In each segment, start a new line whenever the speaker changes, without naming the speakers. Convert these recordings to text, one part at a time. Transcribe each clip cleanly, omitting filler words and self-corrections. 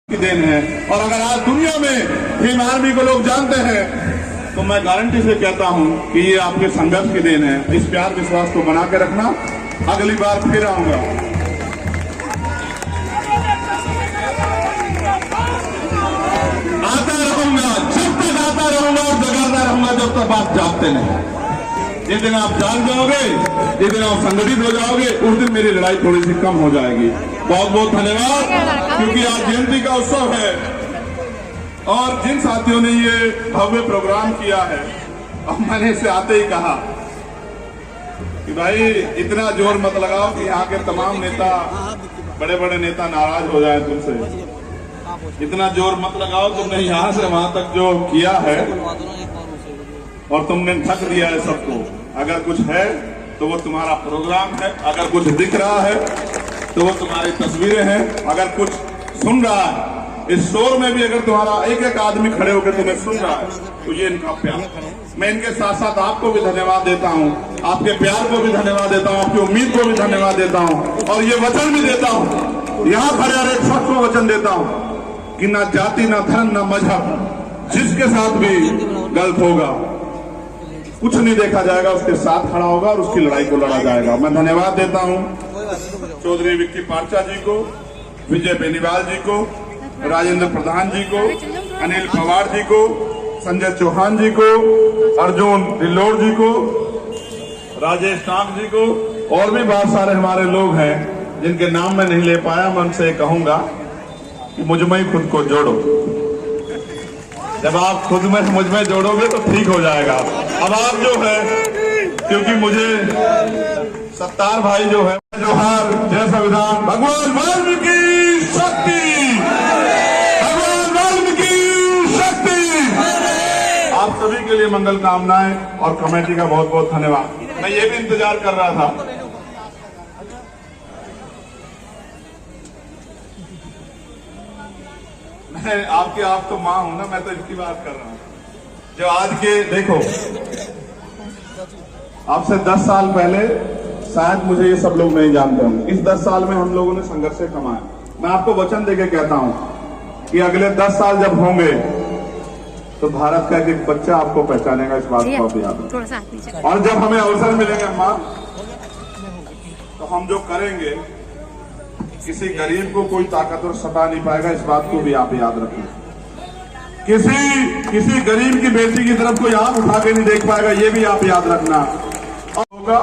की देन है। और अगर आज दुनिया में भीम आर्मी को लोग जानते हैं तो मैं गारंटी से कहता हूं कि ये आपके संघर्ष की देन है। इस प्यार विश्वास को बना के रखना। अगली बार फिर आऊंगा। आता रहूंगा, जब तक आता रहूंगा और जगाता रहूंगा जब तक आप जागते नहीं। जिस दिन आप जाग जाओगे, जिस दिन आप संगठित हो जाओगे, उस दिन मेरी लड़ाई थोड़ी सी कम हो जाएगी। बहुत बहुत धन्यवाद, क्योंकि आज जयंती का उत्सव है और जिन साथियों ने ये भव्य प्रोग्राम किया है, और मैंने इसे आते ही कहा कि भाई इतना जोर मत लगाओ कि यहाँ के तमाम नेता, बड़े बड़े नेता नाराज हो जाए तुमसे। इतना जोर मत लगाओ, तुमने यहाँ से वहां तक जो किया है और तुमने थक दिया है सबको। अगर कुछ है तो वो तुम्हारा प्रोग्राम है, अगर कुछ दिख रहा है तो वो तुम्हारी तस्वीरें हैं, अगर कुछ सुन रहा है, इस शोर में भी अगर तुम्हारा एक एक आदमी खड़े होकर तुम्हें सुन रहा है, तो ये इनका प्यार। मैं इनके साथ साथ आपको भी धन्यवाद देता हूँ, आपके प्यार को भी धन्यवाद देता हूँ, आपकी उम्मीद को भी धन्यवाद देता हूँ, और ये वचन भी देता हूँ, यहाँ खड़े हर एक शख्स को वचन देता हूँ कि ना जाति, ना धर्म, ना मजहब, जिसके साथ भी गलत होगा कुछ नहीं देखा जाएगा, उसके साथ खड़ा होगा और उसकी लड़ाई को लड़ा जाएगा। मैं धन्यवाद देता हूं चौधरी विक्की पार्चा जी को, विजय बेनीवाल जी को, राजेंद्र प्रधान जी को, अनिल पवार जी को, संजय चौहान जी को, अर्जुन ढिल्लोर जी को, राजेश नाग जी को, और भी बहुत सारे हमारे लोग हैं जिनके नाम मैं नहीं ले पाया। मैं उनसे कहूंगा कि मुझ में ही खुद को जोड़ो। जब आप खुद में मुझ में जोड़ोगे तो ठीक हो जाएगा। अब आप जो है, क्योंकि मुझे सत्तार भाई जो है, जोहार, जय संविधान, भगवान वाल्मीकि शक्ति, भगवान वाल्मीकि शक्ति। आप सभी के लिए मंगल कामनाएं और कमेटी का बहुत बहुत धन्यवाद। मैं ये भी इंतजार कर रहा था, मैं आपके आप तो माँ हूं ना, मैं तो इसकी बात कर रहा हूं। जो आज के देखो, आपसे 10 साल पहले शायद मुझे ये सब लोग नहीं जानते होंगे। इस 10 साल में हम लोगों ने संघर्ष से कमाया। मैं आपको वचन देके कहता हूं कि अगले 10 साल जब होंगे तो भारत का एक बच्चा आपको पहचानेगा, इस बात को आप याद रखें। और जब हमें अवसर मिलेंगे माँ, तो हम जो करेंगे, किसी गरीब को कोई ताकतवर सता नहीं पाएगा, इस बात को भी आप याद रखें। किसी गरीब की बेटी की तरफ कोई आंख उठा के नहीं देख पाएगा, ये भी आप याद रखना होगा।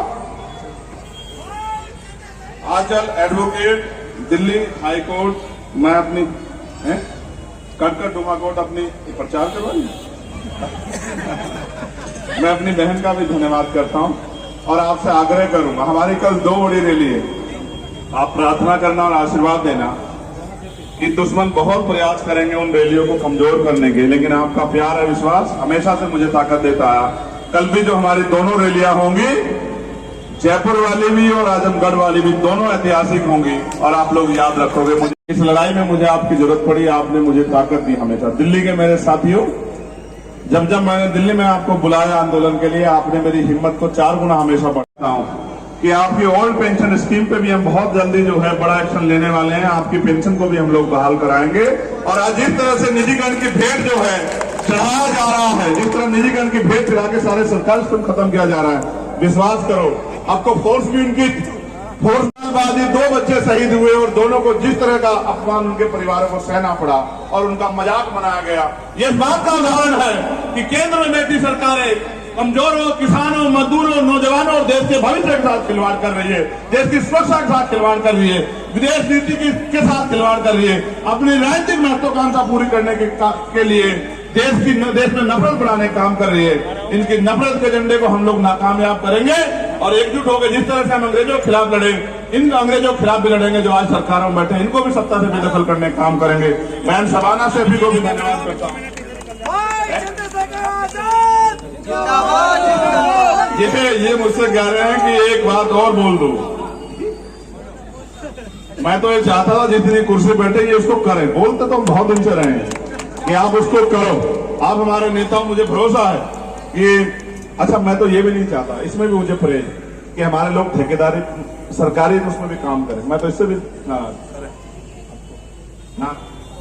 आंचल एडवोकेट, दिल्ली हाई कोर्ट, मैं अपनी कटकर डुमा कोर्ट अपनी प्रचार करवाई मैं अपनी बहन का भी धन्यवाद करता हूं और आपसे आग्रह करूंगा, हमारी कल 2 बड़ी रैली है। आप प्रार्थना करना और आशीर्वाद देना कि दुश्मन बहुत प्रयास करेंगे उन रैलियों को कमजोर करने के, लेकिन आपका प्यार और विश्वास हमेशा से मुझे ताकत देता आया। कल भी जो हमारी दोनों रैलियां होंगी, जयपुर वाली भी और आजमगढ़ वाली भी, दोनों ऐतिहासिक होंगी और आप लोग याद रखोगे। मुझे इस लड़ाई में मुझे आपकी जरूरत पड़ी, आपने मुझे ताकत दी हमेशा। दिल्ली के मेरे साथियों, जब जब मैंने दिल्ली में आपको बुलाया आंदोलन के लिए, आपने मेरी हिम्मत को 4 गुना हमेशा बढ़ाता हूं कि आपकी ओल्ड पेंशन स्कीम पे भी हम बहुत जल्दी जो है बड़ा एक्शन लेने वाले हैं। आपकी पेंशन को भी हम लोग बहाल कराएंगे। और आज जिस तरह से निजीकरण की भेंट जो है चढ़ाया जा रहा है, जिस तरह निजीकरण की भेंट चढ़ा के सारे सरकारी स्कूल खत्म किया जा रहा है, विश्वास करो आपको फोर्स भी उनकी फोर्सबाजी, 2 बच्चे शहीद हुए और दोनों को जिस तरह का अपमान उनके परिवारों को सहना पड़ा और उनका मजाक बनाया गया, ये इस बात का उदाहरण है कि केंद्र में बैठी सरकारें कमजोरों, किसानों, मजदूरों, नौजवानों और देश के भविष्य के साथ खिलवाड़ कर रही है, देश की सुरक्षा के साथ खिलवाड़ कर रही है, विदेश नीति के साथ खिलवाड़ कर रही है, अपनी राजनीतिक महत्वाकांक्षा पूरी करने के लिए देश में नफरत बढ़ाने का काम कर रही है। इनकी नफरत के एजेंडे को हम लोग नाकामयाब करेंगे और एकजुट होकर जिस तरह से हम अंग्रेजों के खिलाफ लड़े, इन अंग्रेजों के खिलाफ भी लड़ेंगे जो आज सरकारों में बैठे, इनको भी सत्ता से बेदखल करने का काम करेंगे। बहन शबाना शेफी को भी धन्यवाद करता हूँ। ये मुझसे कह रहे हैं कि एक बात और बोल दो। मैं तो ये चाहता था जितनी कुर्सी बैठे ये उसको करें, बोलते तो हम बहुत दिन से रहे हैं कि आप उसको करो। आप हमारे नेताओं, मुझे भरोसा है कि अच्छा, मैं तो ये भी नहीं चाहता, इसमें भी मुझे परहेज कि हमारे लोग ठेकेदारी सरकारी उसमें भी काम करें। मैं तो इससे भी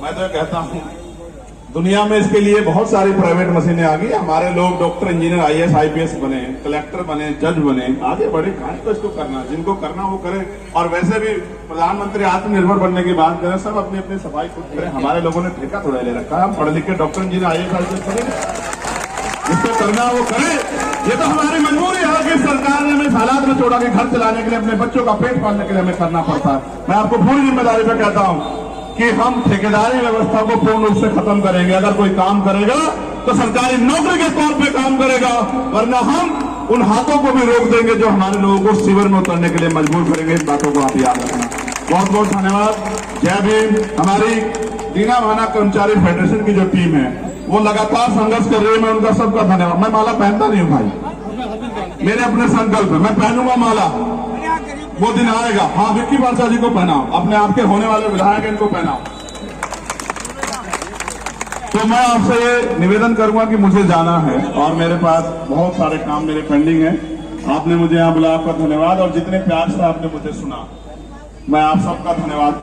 मैं तो कहता हूं दुनिया में इसके लिए बहुत सारी प्राइवेट मशीनें आ गई। हमारे लोग डॉक्टर, इंजीनियर, आईएएस, आईपीएस बने, कलेक्टर बने, जज बने, आगे बढ़े। कहां को इसको करना, जिनको करना वो करे। और वैसे भी प्रधानमंत्री आत्मनिर्भर बनने की बात करें, सब अपनी अपनी सफाई खुद करें। हमारे लोगों ने ठेका थोड़ा ले रखा है। हम पढ़े लिखे डॉक्टर, इंजीनियर, आईएएस, आईपीएस बने, जिसको करना वो करे। ये तो हमारी मजबूरी है कि सरकार ने हमें हालात में छोड़ा कि घर चलाने के लिए, अपने बच्चों का पेट पालने के लिए हमें करना पड़ता है। मैं आपको पूरी जिम्मेदारी पे कहता हूं कि हम ठेकेदारी व्यवस्था को पूर्ण रूप से खत्म करेंगे। अगर कोई काम करेगा तो सरकारी नौकरी के तौर पे काम करेगा, वरना हम उन हाथों को भी रोक देंगे जो हमारे लोगों को शिविर में उतरने के लिए मजबूर करेंगे। इन बातों को आप याद रखना। बहुत बहुत धन्यवाद। जय भीम। हमारी दीना भाना कर्मचारी फेडरेशन की जो टीम है वो लगातार संघर्ष कर रही है। मैं उनका सबका धन्यवाद। मैं माला पहनता नहीं हूं भाई, मेरे अपने संकल्प है, मैं पहनूंगा माला। वो दिन आएगा। हाँ, विक्की बादशाह जी को पहनाओ, अपने आपके होने वाले विधायक इनको पहनाओ। तो मैं आपसे ये निवेदन करूंगा कि मुझे जाना है और मेरे पास बहुत सारे काम मेरे पेंडिंग है। आपने मुझे यहाँ बुलाया, आपका धन्यवाद। और जितने प्यार से आपने मुझे सुना, मैं आप सबका धन्यवाद।